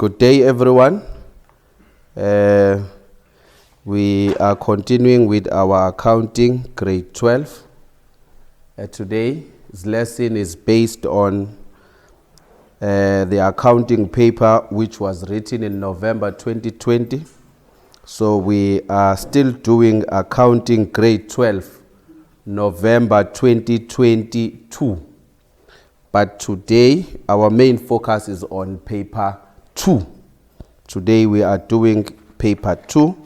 Good day, everyone. We are continuing with our accounting grade 12. Today's lesson is based on the accounting paper which was written in November 2020. So we are still doing accounting grade 12, November 2022. But today our main focus is on paper 2. Today we are doing paper 2.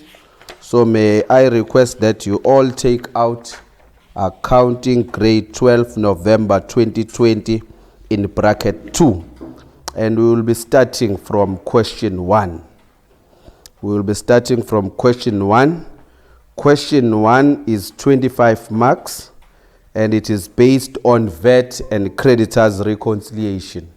So may I request that you all take out accounting grade 12 November 2020 in bracket 2. And we will be starting from question 1. We will be starting from question 1. Question 1 is 25 marks and it is based on VAT and Creditors Reconciliation.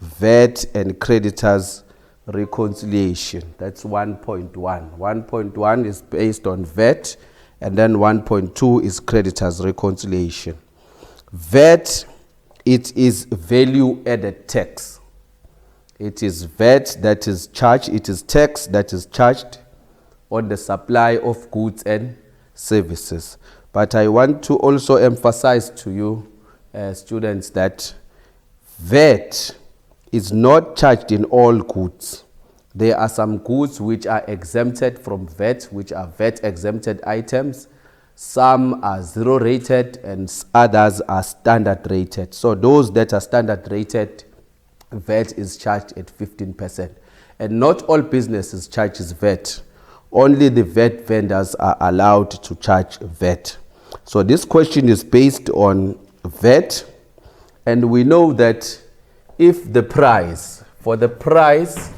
VAT and Creditors Reconciliation. That's 1.1. 1.1 is based on VAT, and then 1.2 is Creditors Reconciliation. VAT, it is value added tax. It is VAT that is charged, it is tax that is charged on the supply of goods and services. But I want to also emphasize to you, students, that VAT is not charged in all goods. There are some goods which are exempted from VAT, which are VAT exempted items. Some are zero rated and others are standard rated. So those that are standard rated, VAT is charged at 15%. And not all businesses charges VAT. Only the VAT vendors are allowed to charge VAT. So this question is based on VAT, and we know that if the price, for the price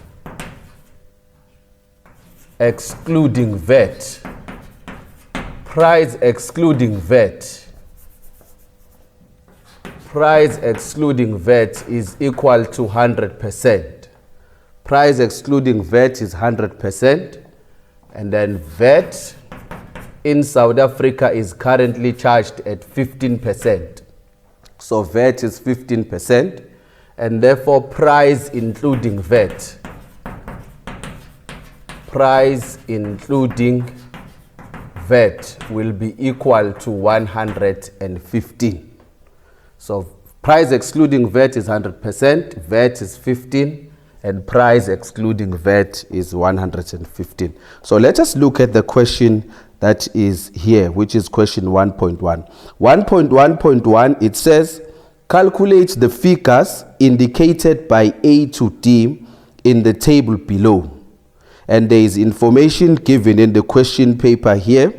excluding VAT, price excluding VAT is equal to 100%. Price excluding VAT is 100%, and then VAT in South Africa is currently charged at 15%. So VAT is 15%, and therefore price including VAT, will be equal to 115. So price excluding VAT is 100%, VAT is 15, and price excluding VAT is 115. So let us look at the question that is here, which is question 1.1. 1.1.1, it says, calculate the figures indicated by A to D in the table below. And there is information given in the question paper here.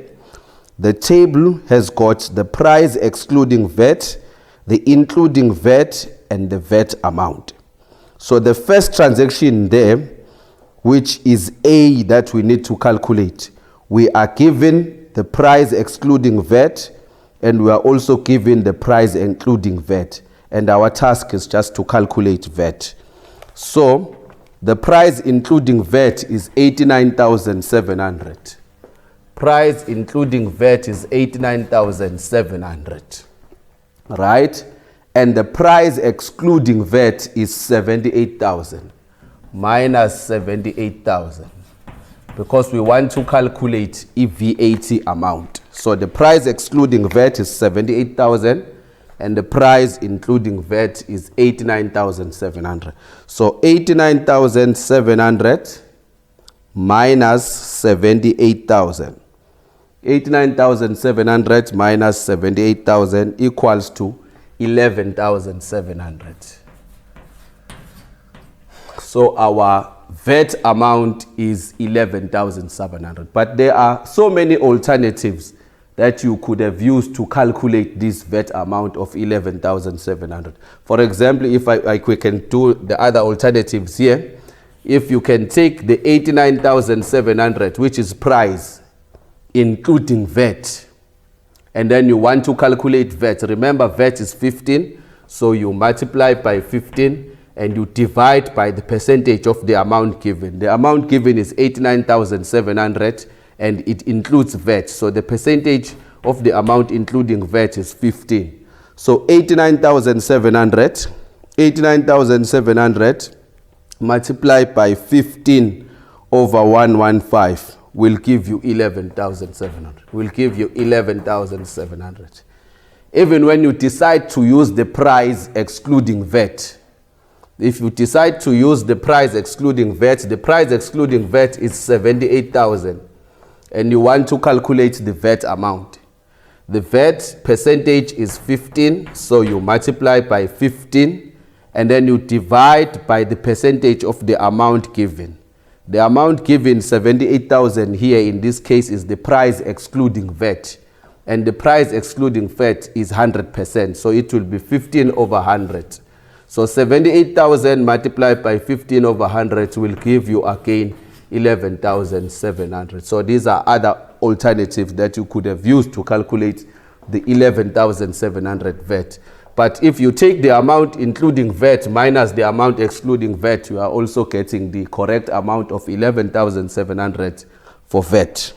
The table has got the price excluding VAT, the including VAT, and the VAT amount. So the first transaction there, which is A that we need to calculate, we are given the price excluding VAT, and we are also given the price including VAT. And our task is just to calculate VAT. So the price including VAT is 89,700. Price including VAT is 89,700. Right? And the price excluding VAT is 78,000 minus 78,000. Because we want to calculate a VAT amount. So the price excluding VAT is 78,000 and the price including VAT is 89,700. So 89,700 minus 78,000. 89,700 minus 78,000 equals to 11,700. So our VAT amount is 11,700. But there are so many alternatives that you could have used to calculate this VAT amount of 11,700. For example, if we can do the other alternatives here, if you can take the 89,700, which is price including VAT, and then you want to calculate VAT. Remember, VAT is 15, so you multiply by 15 and you divide by the percentage of the amount given. The amount given is 89,700 and it includes VAT. So the percentage of the amount including VAT is 15. So 89,700 multiply by 15 over 115 will give you 11,700. Will give you 11,700. Even when you decide to use the price excluding VAT, if you decide to use the price excluding VAT, the price excluding VAT is 78,000, and you want to calculate the VAT amount. The VAT percentage is 15, so you multiply by 15, and then you divide by the percentage of the amount given. The amount given, 78,000 here in this case, is the price excluding VAT. And the price excluding VAT is 100%. So it will be 15 over 100. So 78,000 multiplied by 15 over 100 will give you again 11,700. So these are other alternatives that you could have used to calculate the 11,700 VAT. But if you take the amount including VAT minus the amount excluding VAT, you are also getting the correct amount of 11,700 for VAT.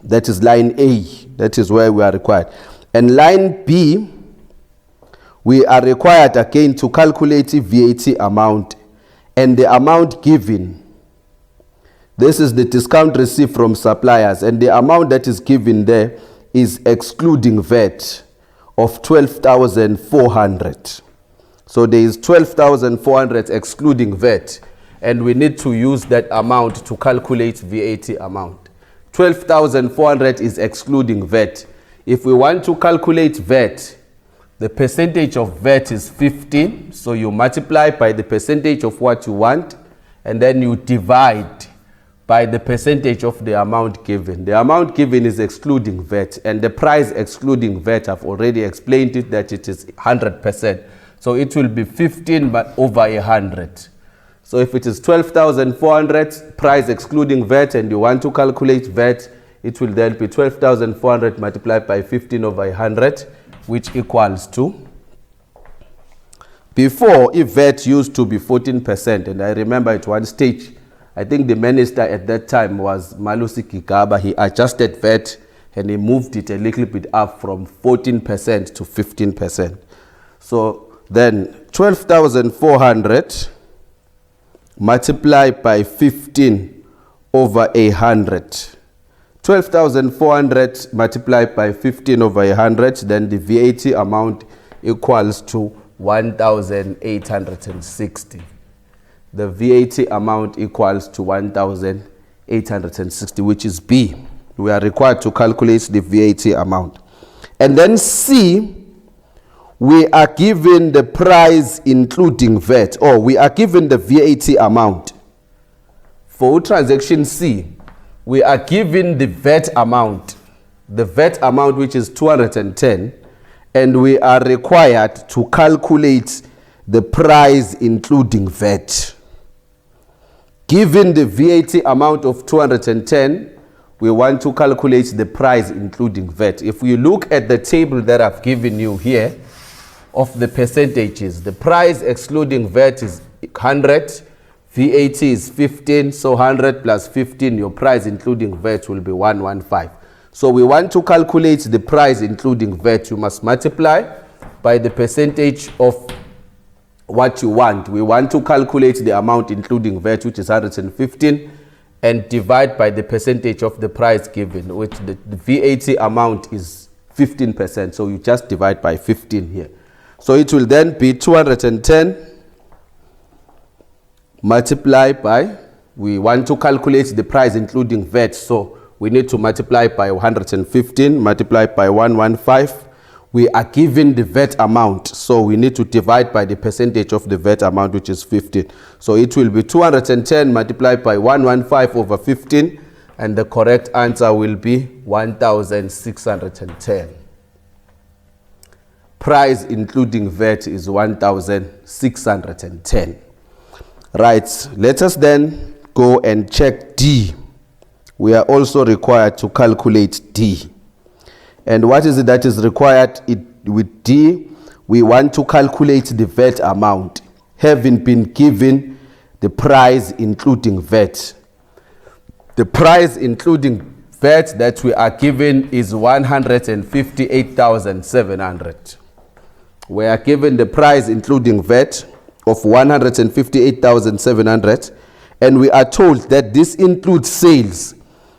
That is line A. That is where we are required. And line B, we are required again to calculate the VAT amount and the amount given. This is the discount received from suppliers, and the amount that is given there is excluding VAT of 12,400. So there is 12,400 excluding VAT, and we need to use that amount to calculate VAT amount. 12,400 is excluding VAT. If we want to calculate VAT, the percentage of VAT is 15, so you multiply by the percentage of what you want, and then you divide by the percentage of the amount given. The amount given is excluding VAT, and the price excluding VAT, I've already explained it, that it is 100%. So it will be 15 over 100. So if it is 12,400 price excluding VAT and you want to calculate VAT, it will then be 12,400 multiplied by 15 over 100, which equals to, before, if VAT used to be 14%, and I remember at one stage, I think the minister at that time was Malusi Kigaba. He adjusted VAT and he moved it a little bit up from 14% to 15%. So then 12,400 multiplied by 15 over 100. 12,400 multiplied by 15 over 100, then the VAT amount equals to 1,860. The VAT amount equals to 1,860, which is B. We are required to calculate the VAT amount. And then C, we are given the price including VAT, or we are given the VAT amount. For transaction C, we are given the VAT amount, which is 210, and we are required to calculate the price including VAT. Given the VAT amount of 210, we want to calculate the price including VAT. If we look at the table that I've given you here of the percentages, the price excluding VAT is 100, VAT is 15, so 100 plus 15, your price including VAT will be 115. So we want to calculate the price including VAT. You must multiply by the percentage of what you want. We want to calculate the amount including VAT, which is 115, and divide by the percentage of the price given, which the VAT amount is 15%. So you just divide by 15 here. So it will then be 210 multiplied by, we want to calculate the price including VAT, so we need to multiply by 115 multiplied by 115. We are given the VAT amount, so we need to divide by the percentage of the VAT amount, which is 15. So it will be 210 multiplied by 115 over 15, and the correct answer will be 1,610. Price including VAT is 1,610. Right, let us then go and check D. We are also required to calculate D. And what is it that is required with D? We want to calculate the VAT amount, having been given the price including VAT. The price including VAT that we are given is 158,700. We are given the price including VAT of 158,700, and we are told that this includes sales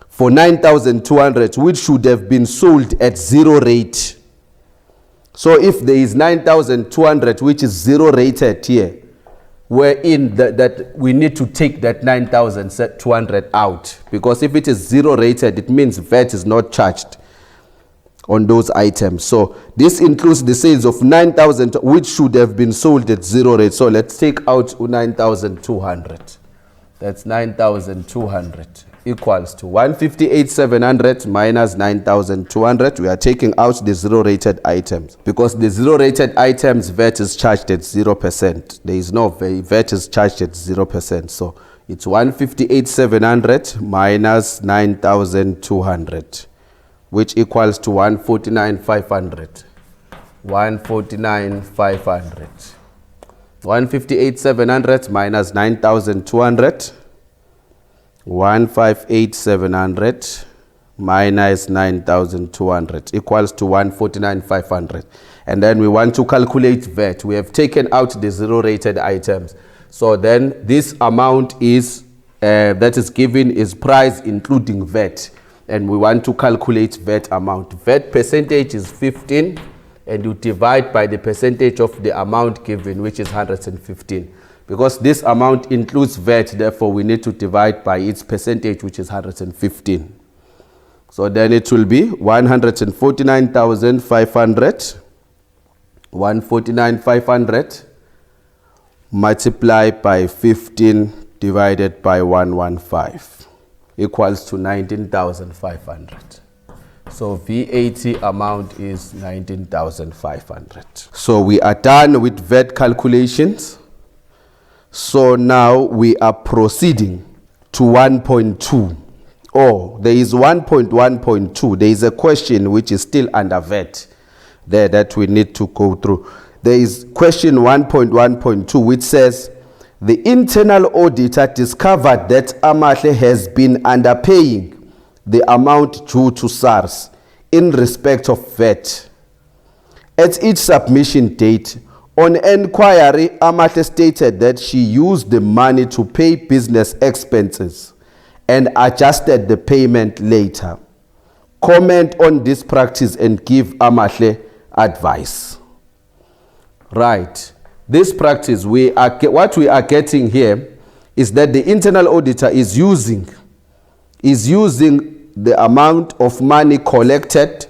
for 9,200, which should have been sold at zero rate. So if there is 9,200 which is zero rated here, wherein that we need to take that 9,200 out, because if it is zero rated, it means VAT is not charged on those items. So this includes the sales of 9,000 which should have been sold at zero rate. So let's take out 9,200. That's 9,200 equals to 158,700 minus 9,200. We are taking out the zero rated items, because the zero rated items VAT is charged at 0%. There is no VAT is charged at 0%. So it's 158,700 minus 9,200, which equals to 149,500. 149,500. 158,700 minus 9,200. 158,700 minus 9,200 equals to 149,500. And then we want to calculate VAT. We have taken out the zero rated items. So then this amount is that is given is price including VAT. And we want to calculate VAT amount. VAT percentage is 15, and you divide by the percentage of the amount given, which is 115. Because this amount includes VAT, therefore we need to divide by its percentage, which is 115. So then it will be 149,500, 149,500 multiplied by 15 divided by 115 equals to 19,500. So VAT amount is 19,500. So we are done with VAT calculations. So now we are proceeding to 1.2. Oh, there is 1.1.2. There is a question which is still under VAT there that we need to go through. There is question 1.1.2, which says the internal auditor discovered that Amahle has been underpaying the amount due to SARS in respect of VAT. At each submission date, on enquiry, Amahle stated that she used the money to pay business expenses and adjusted the payment later. Comment on this practice and give Amahle advice. Right. This practice, what we are getting here is that the internal auditor is using the amount of money collected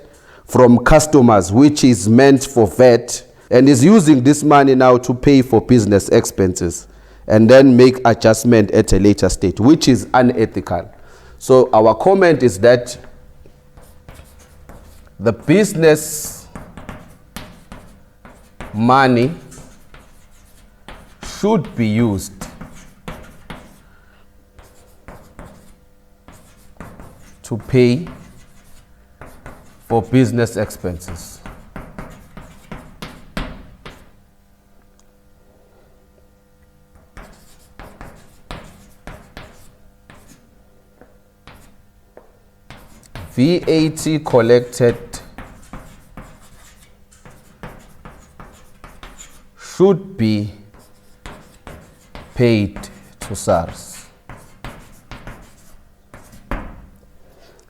from customers, which is meant for VAT, and is using this money now to pay for business expenses and then make adjustment at a later stage, which is unethical. So our comment is that the business money should be used to pay for business expenses. VAT collected should be paid to SARS.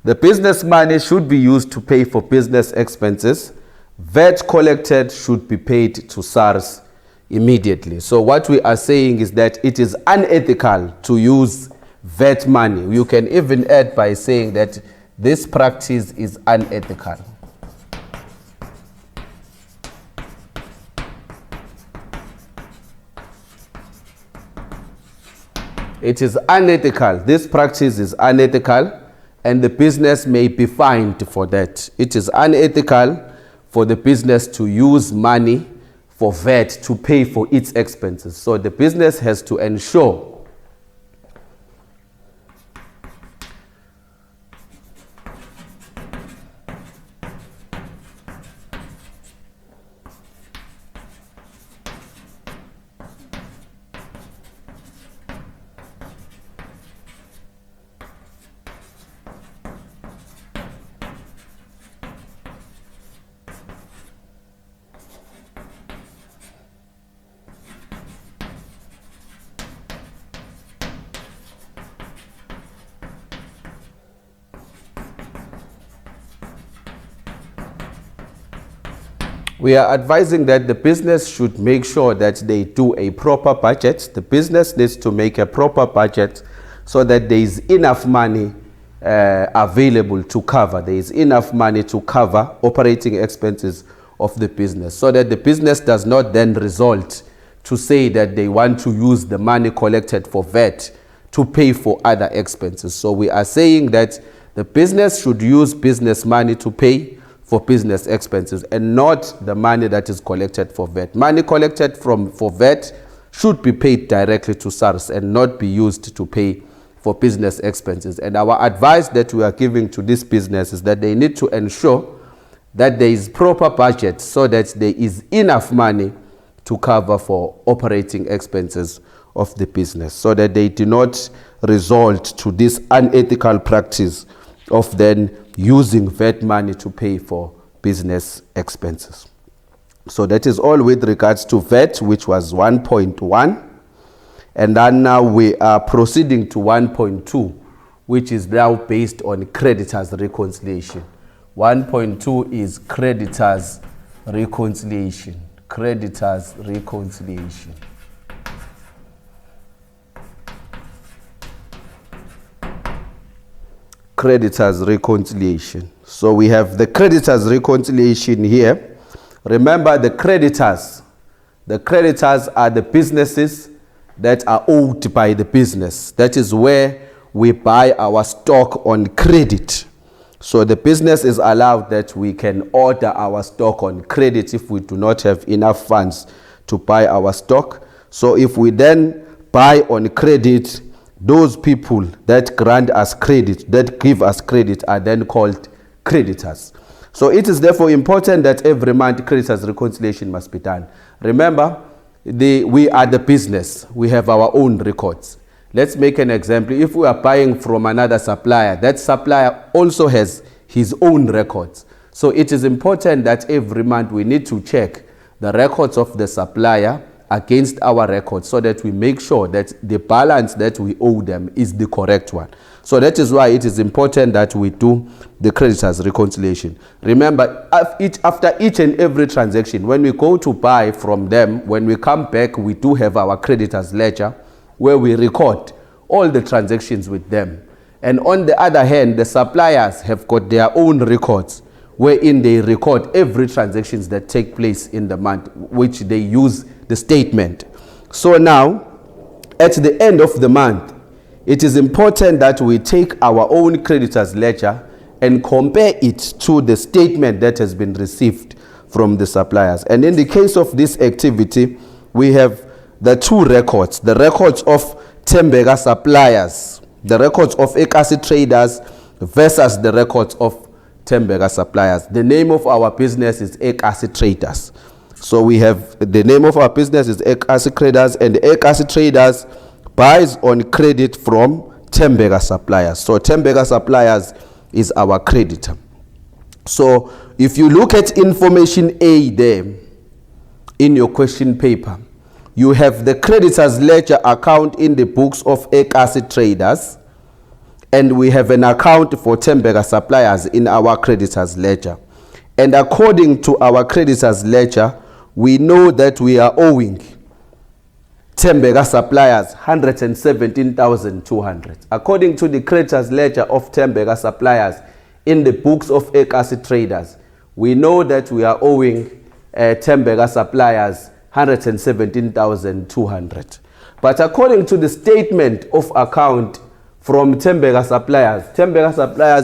The business money should be used to pay for business expenses. VAT collected should be paid to SARS immediately. So what we are saying is that it is unethical to use VAT money. You can even add by saying that this practice is unethical. It is unethical. This practice is unethical, and the business may be fined for that. It is unethical for the business to use money for VAT to pay for its expenses. So the business has to ensure We are advising that the business should make sure that they do a proper budget. The business needs to make a proper budget so that there is enough money available to cover. There is enough money to cover operating expenses of the business, so that the business does not then result to say that they want to use the money collected for VAT to pay for other expenses. So we are saying that the business should use business money to pay for business expenses and not the money that is collected for VAT. Money collected for VAT should be paid directly to SARS and not be used to pay for business expenses. And our advice that we are giving to this business is that they need to ensure that there is proper budget so that there is enough money to cover for operating expenses of the business, so that they do not resort to this unethical practice of then using VAT money to pay for business expenses. So that is all with regards to VAT, which was 1.1. And then now we are proceeding to 1.2, which is now based on creditors reconciliation. 1.2 is creditors reconciliation. Creditors reconciliation. Creditors reconciliation. So we have the creditors reconciliation here. Remember, the creditors are the businesses that are owed by the business. That is where we buy our stock on credit. So the business is allowed that we can order our stock on credit if we do not have enough funds to buy our stock. So if we then buy on credit, those people that grant us credit, that give us credit, are then called creditors. So it is therefore important that every month creditors reconciliation must be done. Remember, we are the business. We have our own records. Let's make an example. If we are buying from another supplier, that supplier also has his own records. So it is important that every month we need to check the records of the supplier against our records so that we make sure that the balance that we owe them is the correct one. So that is why it is important that we do the creditors reconciliation. Remember, after each and every transaction, when we go to buy from them, when we come back, we do have our creditors ledger where we record all the transactions with them. And on the other hand, the suppliers have got their own records wherein they record every transactions that take place in the month, which they use the statement. So now, at the end of the month, it is important that we take our own creditors ledger and compare it to the statement that has been received from the suppliers. And in the case of this activity, we have the two records, the records of Tembega suppliers, the records of Ekasi traders versus the records of Tembega suppliers. The name of our business is Ekasi Traders. So we have the name of our business is Ekasi Traders, and the Ekasi Traders buys on credit from Tembega suppliers. So Tembega suppliers is our creditor. So if you look at information A there in your question paper, you have the creditors ledger account in the books of Ekasi Traders, and we have an account for Tembega suppliers in our creditors ledger. And according to our creditors ledger, we know that we are owing Tembega suppliers 117,200. According to the creditors ledger of Tembega suppliers in the books of Ekasi Traders, we know that we are owing Tembega suppliers 117,200. But according to the statement of account from Tembega suppliers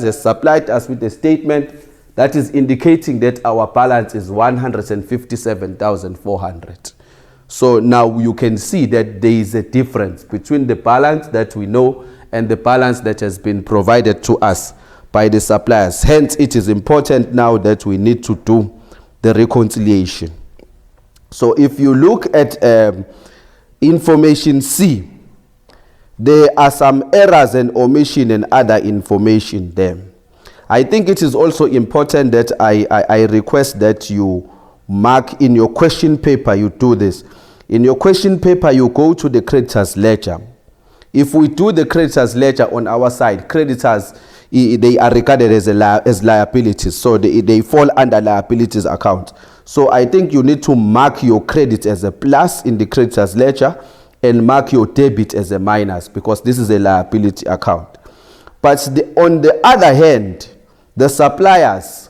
has supplied us with a statement that is indicating that our balance is 157,400. So now you can see that there is a difference between the balance that we know and the balance that has been provided to us by the suppliers. Hence, it is important now that we need to do the reconciliation. So if you look at information C, there are some errors and omission and other information there. I think it is also important that I request that you mark in your question paper, you do this. In your question paper, you go to the creditors ledger. If we do the creditors ledger on our side, creditors, they are regarded as liabilities. So they fall under liabilities account. So I think you need to mark your credit as a plus in the creditors ledger and mark your debit as a minus, because this is a liability account. But on the other hand, the suppliers,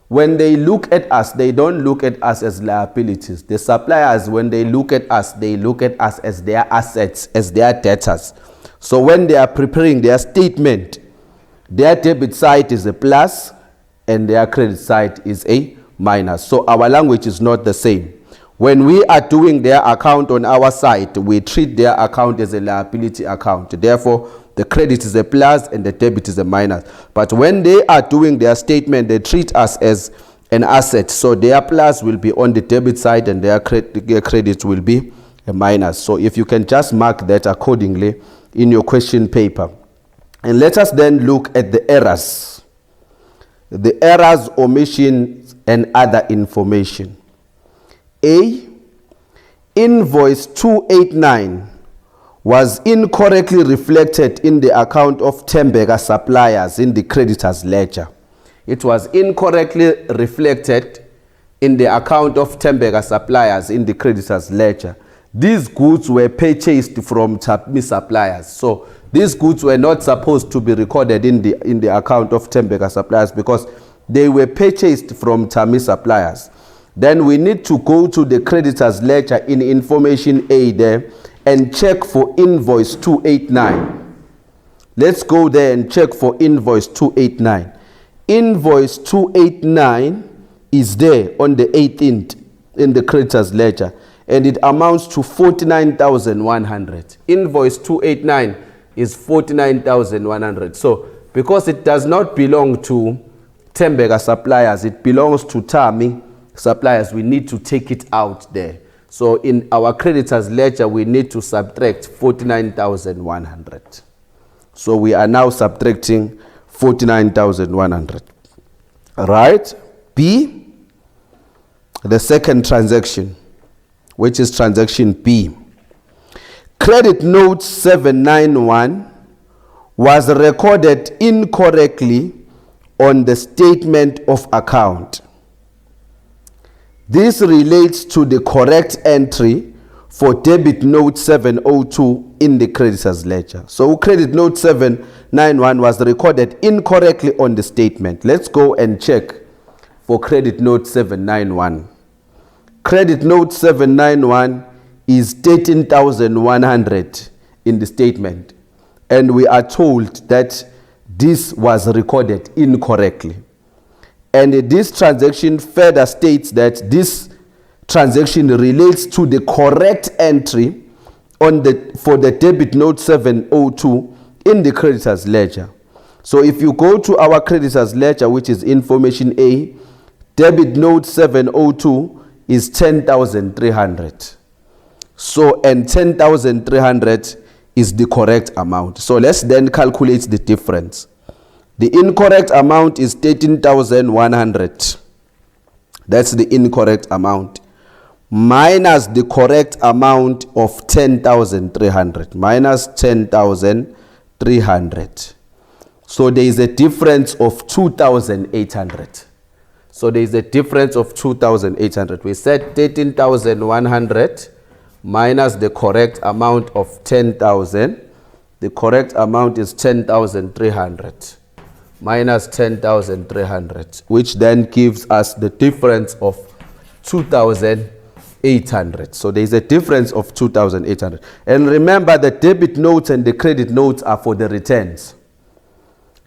when they look at us, they don't look at us as liabilities. The suppliers, when they look at us as their assets, as their debtors. So when they are preparing their statement, their debit side is a plus and their credit side is a minus. So our language is not the same. When we are doing their account on our side, we treat their account as a liability account. Therefore, the credit is a plus and the debit is a minus. But when they are doing their statement, they treat us as an asset. So their plus will be on the debit side and their credit will be a minus. So if you can just mark that accordingly in your question paper. And let us then look at the errors. The errors, omissions, and other information. A, invoice 289 was incorrectly reflected in the account of Tembega suppliers in the creditors ledger. It was incorrectly reflected in the account of Tembega suppliers in the creditors ledger. These goods were purchased from Tami suppliers. So these goods were not supposed to be recorded in the account of Tembega suppliers because they were purchased from Tami suppliers. Then we need to go to the creditors ledger in information A there and check for invoice 289. Let's go there and check for invoice 289. Invoice 289 is there on the 18th in the creditors ledger, and it amounts to 49,100. Invoice 289 is 49,100. So because it does not belong to Tembega suppliers, it belongs to Tami suppliers, we need to take it out there. So in our creditors ledger, we need to subtract 49,100. So we are now subtracting 49,100. Right? B, the second transaction, which is transaction B. Credit note 791 was recorded incorrectly on the statement of account. This relates to the correct entry for debit note 702 in the creditors ledger. So credit note 791 was recorded incorrectly on the statement. Let's go and check for credit note 791. Credit note 791 is 13,100 in the statement. And we are told that this was recorded incorrectly. And this transaction further states that this transaction relates to the correct entry for the debit note 702 in the creditors ledger. So if you go to our creditors ledger, which is information A, debit note 702 is 10,300. So, and 10,300 is the correct amount. So let's then calculate the difference. The incorrect amount is 13,100. That's the incorrect amount. Minus the correct amount of 10,300. Minus 10,300. So there is a difference of 2,800. So there is a difference of 2,800. We said 13,100 minus the correct amount of 10,000. The correct amount is 10,300. Minus 10,300, which then gives us the difference of 2,800. So there is a difference of 2,800. And remember, the debit notes and the credit notes are for the returns.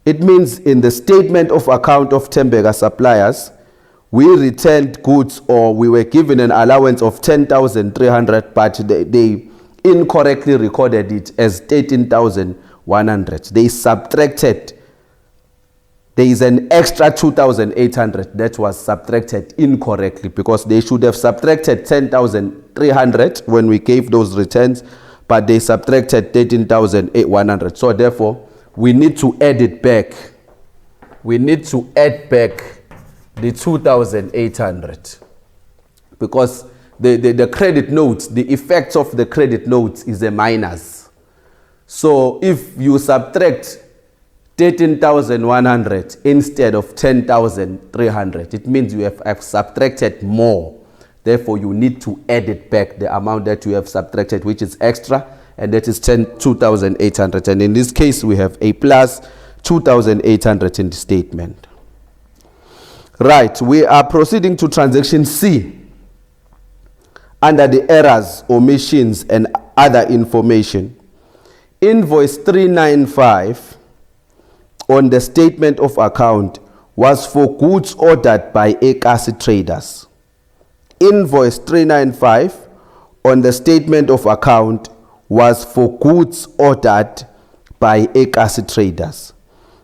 It means in the statement of account of Tembega suppliers, we returned goods, or we were given an allowance of 10,300, but they incorrectly recorded it as 13,100. They subtracted. There is an extra 2,800 that was subtracted incorrectly, because they should have subtracted 10,300 when we gave those returns, but they subtracted 13,100. So therefore, we need to add it back. We need to add back the 2,800, because the credit notes, the effects of the credit notes is a minus. So if you subtract 13,100 instead of 10,300. It means you have subtracted more. Therefore, you need to add it back, the amount that you have subtracted, which is extra, and that is 2,800. And in this case, we have a plus 2,800 in the statement. Right, we are proceeding to transaction C under the errors, omissions, and other information. Invoice 395 on the statement of account was for goods ordered by Ekasi Traders. Invoice 395 on the statement of account was for goods ordered by Ekasi Traders.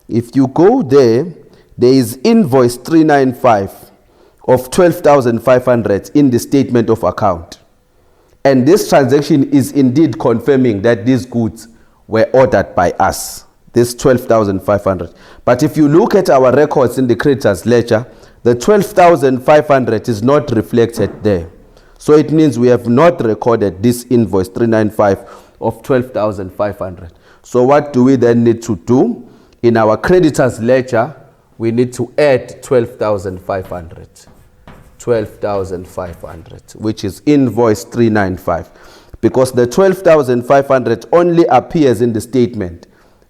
If you go there, there is invoice 395 of 12,500 in the statement of account. And this transaction is indeed confirming that these goods were ordered by us, this 12,500. But if you look at our records in the creditors ledger, the 12,500 is not reflected there. So it means we have not recorded this invoice 395 of 12,500. So what do we then need to do? In our creditors ledger, we need to add 12,500. 12,500, which is invoice 395. Because the 12,500 only appears in the statement.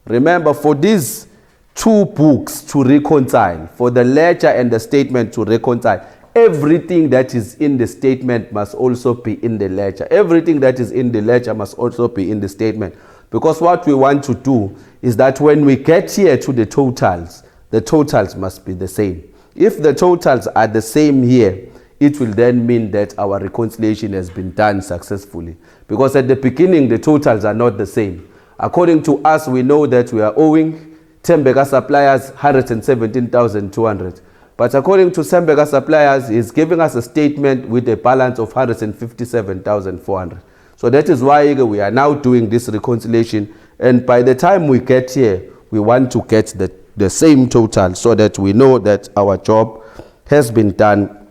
Remember, for these two books to reconcile, for the ledger and the statement to reconcile, everything that is in the statement must also be in the ledger. Everything that is in the ledger must also be in the statement. Because what we want to do is that when we get here to the totals must be the same. If the totals are the same here, it will then mean that our reconciliation has been done successfully. Because at the beginning, the totals are not the same. According to us, we know that we are owing Tembeka Suppliers 117,200. But according to Tembeka Suppliers, he's giving us a statement with a balance of 157,400. So that is why we are now doing this reconciliation. And by the time we get here, we want to get the same total so that we know that our job has been done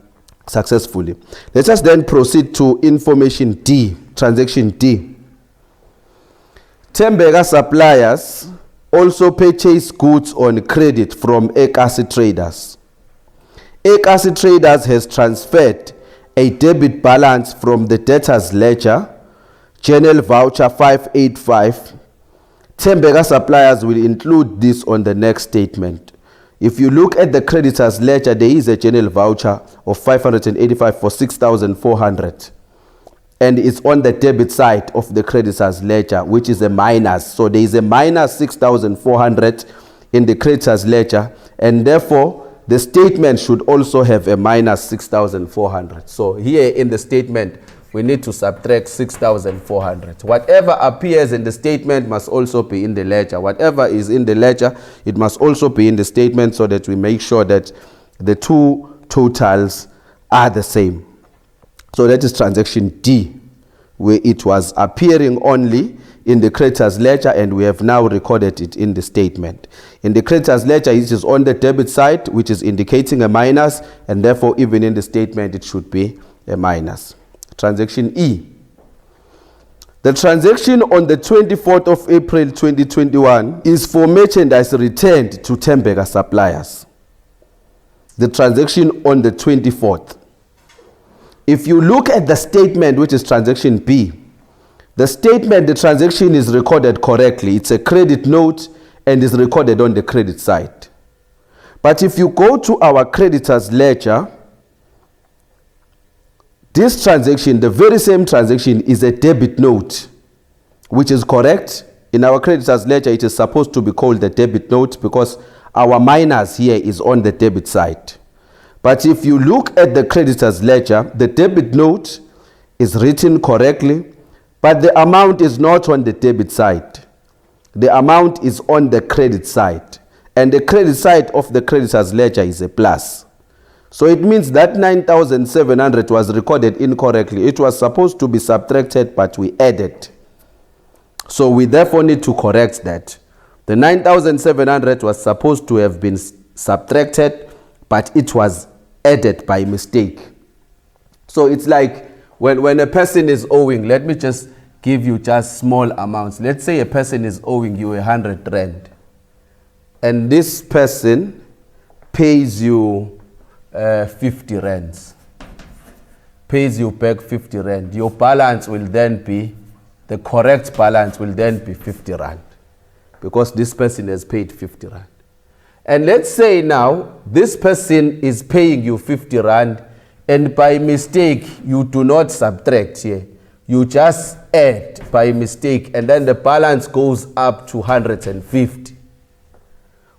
successfully. Let us then proceed to information D, transaction D. Tembeka Suppliers also purchase goods on credit from Ekasi Traders. Ekasi Traders has transferred a debit balance from the debtors ledger, Journal Voucher 585. Tembeka Suppliers will include this on the next statement. If you look at the creditors ledger, there is a Journal Voucher of 585 for 6,400. And it's on the debit side of the creditors ledger, which is a minus. So there is a minus 6,400 in the creditors ledger, and therefore the statement should also have a minus 6,400. So here in the statement, we need to subtract 6,400. Whatever appears in the statement must also be in the ledger. Whatever is in the ledger, it must also be in the statement so that we make sure that the two totals are the same. So that is transaction D, where it was appearing only in the creditors ledger, and we have now recorded it in the statement. In the creditors ledger, it is on the debit side, which is indicating a minus, and therefore even in the statement it should be a minus. Transaction E. The transaction on the 24th of April 2021 is for merchandise returned to Tembeka Suppliers. The transaction on the 24th. If you look at the statement, which is transaction B, the statement, the transaction is recorded correctly. It's a credit note and is recorded on the credit side. But if you go to our creditors ledger, this transaction, the very same transaction, is a debit note, which is correct. In our creditors ledger, it is supposed to be called the debit note because our minus here is on the debit side. But if you look at the creditors ledger, the debit note is written correctly, but the amount is not on the debit side. The amount is on the credit side. And the credit side of the creditors ledger is a plus. So it means that 9,700 was recorded incorrectly. It was supposed to be subtracted, but we added. So we therefore need to correct that. The 9,700 was supposed to have been subtracted, but it was added by mistake. So it's like when a person is owing, let me just give you just small amounts. Let's say a person is owing you 100 rand. and this person pays you 50 rands. Pays you back 50 rand. Your balance will then be, the correct balance will then be 50 rand. Because this person has paid 50 rand. And let's say now, this person is paying you 50 rand, and by mistake, you do not subtract here. You just add by mistake, and then the balance goes up to 150.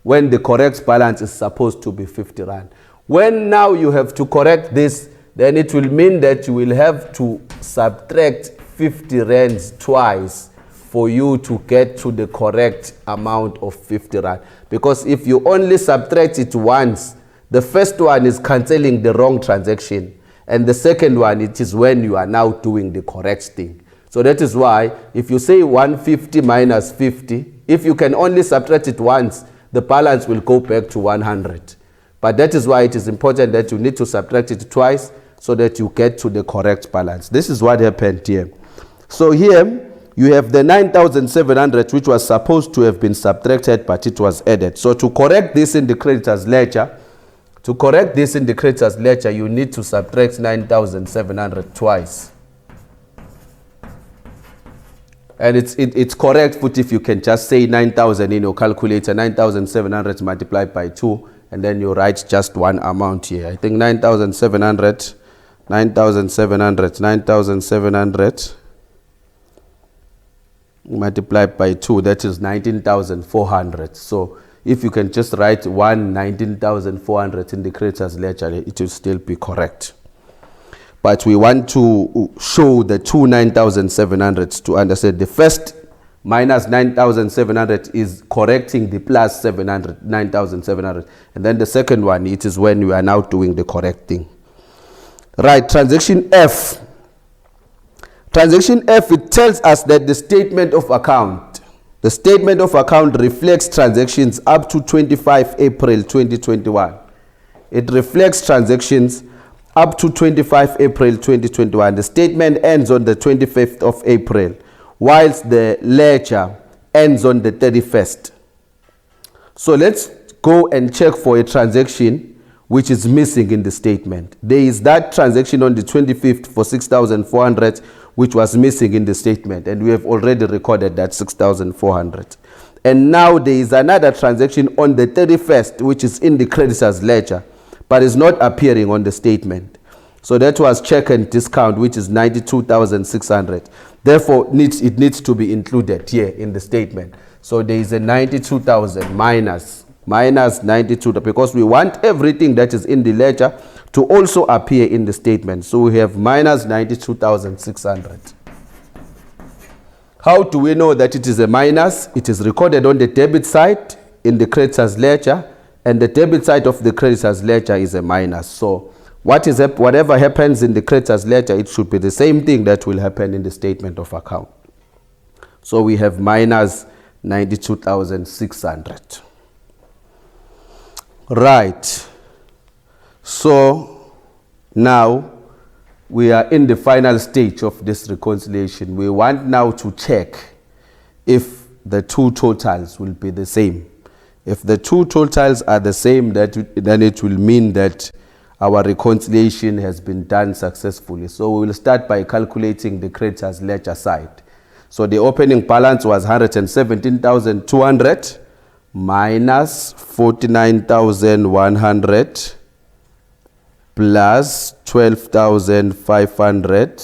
When the correct balance is supposed to be 50 rand. When now you have to correct this, then it will mean that you will have to subtract 50 rands twice for you to get to the correct amount of 50 rand. Because if you only subtract it once, the first one is cancelling the wrong transaction, and the second one, it is when you are now doing the correct thing. So that is why if you say 150 minus 50, if you can only subtract it once, the balance will go back to 100. But that is why it is important that you need to subtract it twice so that you get to the correct balance. This is what happened here. So here you have the 9,700, which was supposed to have been subtracted, but it was added. So to correct this in the creditors ledger, you need to subtract 9,700 twice. And it's correct, but if you can just say 9,000 in your calculator, 9,700 multiplied by 2, and then you write just one amount here. I think 9,700 multiplied by 2, that is 19,400. So if you can just write 19,400 in the creditors ledger, it will still be correct. But we want to show the two 9,700s to understand. The first minus 9,700 is correcting the plus 700, 9,700. And then the second one, it is when you are now doing the correct thing. Right, transaction F. Transaction F, it tells us that the statement of account reflects transactions up to 25 April 2021. It reflects transactions up to 25 April 2021. The statement ends on the 25th of April, whilst the ledger ends on the 31st. So let's go and check for a transaction which is missing in the statement. There is that transaction on the 25th for 6,400, which was missing in the statement, and we have already recorded that 6,400. And now there is another transaction on the 31st, which is in the creditors ledger, but is not appearing on the statement. So that was check and discount, which is 92,600. Therefore, it needs to be included here in the statement. So there is a 92,000 minus 92, because we want everything that is in the ledger to also appear in the statement. So we have minus 92,600. How do we know that it is a minus? It is recorded on the debit side in the creditors ledger, and the debit side of the creditors ledger is a minus. So whatever happens in the creditors ledger, it should be the same thing that will happen in the statement of account. So we have minus 92,600. Right. So now we are in the final stage of this reconciliation. We want now to check if the two totals will be the same. If the two totals are the same, then it will mean that our reconciliation has been done successfully. So we will start by calculating the creditors ledger side. So the opening balance was 117,200 minus 49,100 plus 12,500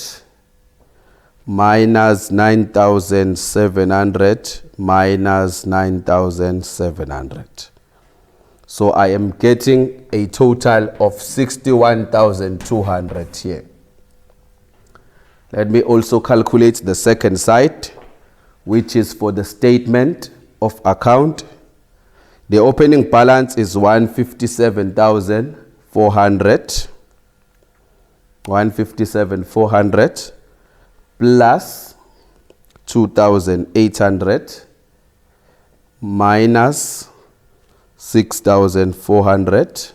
minus 9,700 minus 9,700. So I am getting a total of 61,200 here. Let me also calculate the second side, which is for the statement of account. The opening balance is 157,400. 157,400 plus 2,800 minus 6,400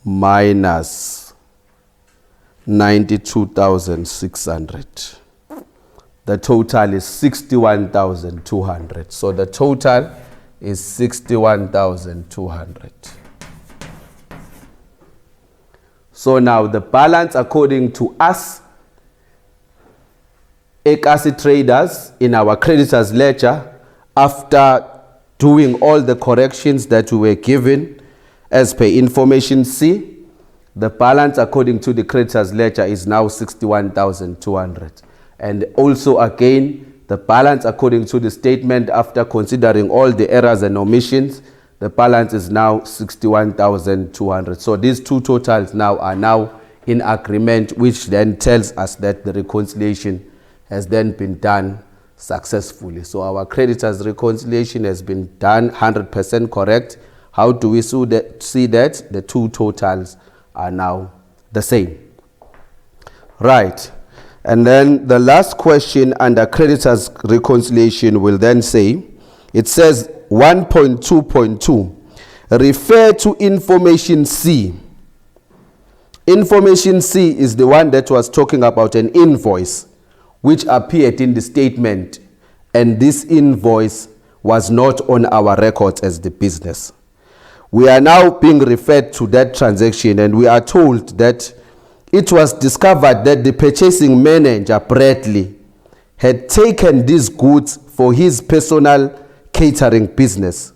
minus 92,600. The total is 61,200. So the total is 61,200. So now the balance according to us, Ekasi traders, in our creditors ledger, after doing all the corrections that we were given as per information C, the balance according to the creditors ledger is now 61,200. And also again, the balance according to the statement after considering all the errors and omissions, the balance is now 61,200. So these two totals now are now in agreement, which then tells us that the reconciliation has then been done successfully. So our creditors reconciliation has been done 100% correct. How do we see that? The two totals are now the same. Right. And then the last question under creditors reconciliation will then say, it says 1.2.2, refer to information C. Information C is the one that was talking about an invoice which appeared in the statement, and this invoice was not on our records as the business. We are now being referred to that transaction, and we are told that it was discovered that the purchasing manager, Bradley, had taken these goods for his personal catering business,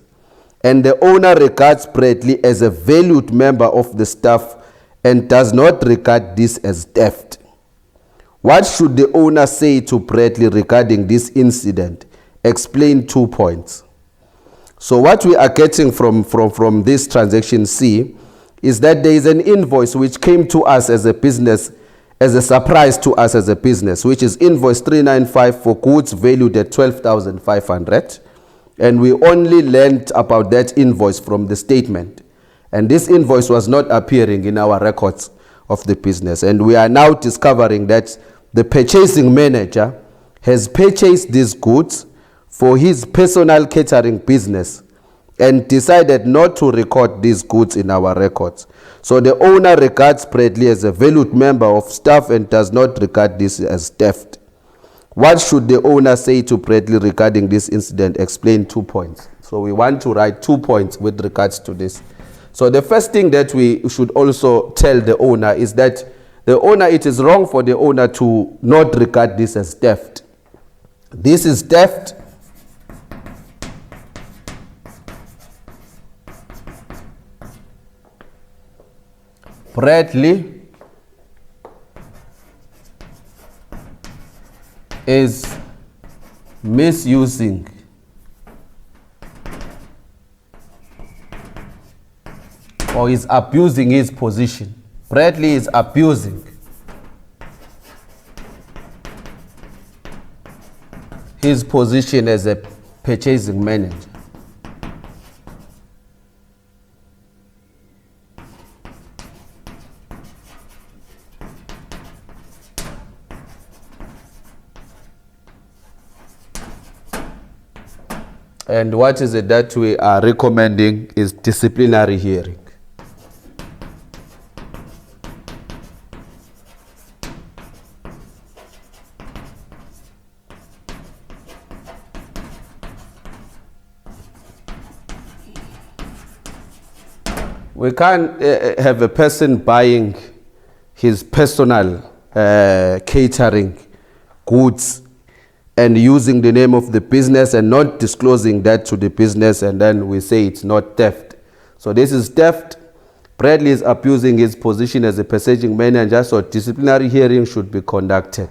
and the owner regards Bradley as a valued member of the staff and does not regard this as theft. What should the owner say to Bradley regarding this incident? Explain 2 points. So what we are getting from this transaction C is that there is an invoice which came to us as a business, as a surprise to us as a business, which is invoice 395 for goods valued at 12,500. And we only learned about that invoice from the statement. And this invoice was not appearing in our records of the business. And we are now discovering that the purchasing manager has purchased these goods for his personal catering business and decided not to record these goods in our records. So the owner regards Bradley as a valued member of staff and does not regard this as theft. What should the owner say to Bradley regarding this incident? Explain 2 points. So we want to write 2 points with regards to this. So the first thing that we should also tell the owner is that it is wrong for the owner to not regard this as theft. This is theft. Bradley is misusing or is abusing his position. Bradley is abusing his position as a purchasing manager. And what is it that we are recommending is disciplinary hearing. We can't have a person buying his personal catering goods and using the name of the business and not disclosing that to the business, and then we say it's not theft. So this is theft. Bradley is abusing his position as a purchasing manager, so disciplinary hearing should be conducted.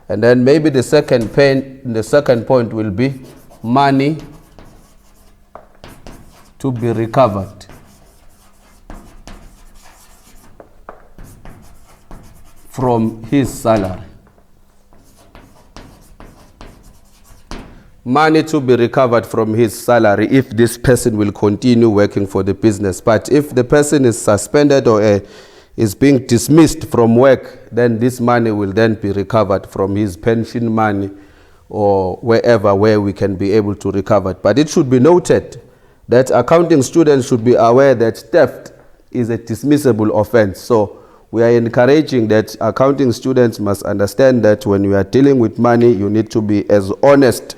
And then maybe the second point will be money to be recovered. From his salary. Money to be recovered from his salary if this person will continue working for the business. But if the person is suspended or is being dismissed from work, then this money will then be recovered from his pension money or where we can be able to recover it. But it should be noted that accounting students should be aware that theft is a dismissible offense. So we are encouraging that accounting students must understand that when you are dealing with money, you need to be as honest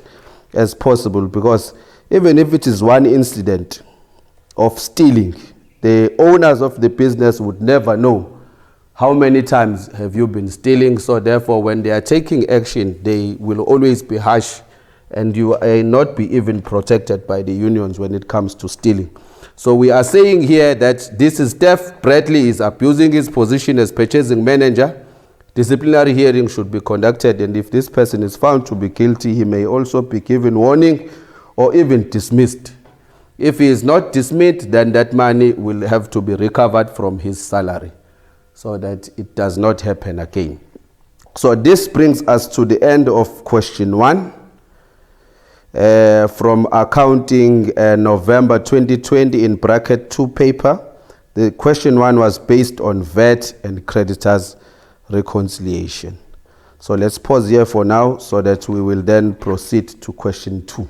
as possible, because even if it is one incident of stealing, the owners of the business would never know how many times have you been stealing. So therefore, when they are taking action, they will always be harsh, and you will not be even protected by the unions when it comes to stealing. So we are saying here that this is theft. Bradley is abusing his position as purchasing manager. Disciplinary hearing should be conducted, and if this person is found to be guilty, he may also be given warning or even dismissed. If he is not dismissed, then that money will have to be recovered from his salary so that it does not happen again. So this brings us to the end of question 1 from accounting November 2020 in bracket 2 paper. The question 1 was based on VAT and creditors reconciliation. So let's pause here for now so that we will then proceed to question 2.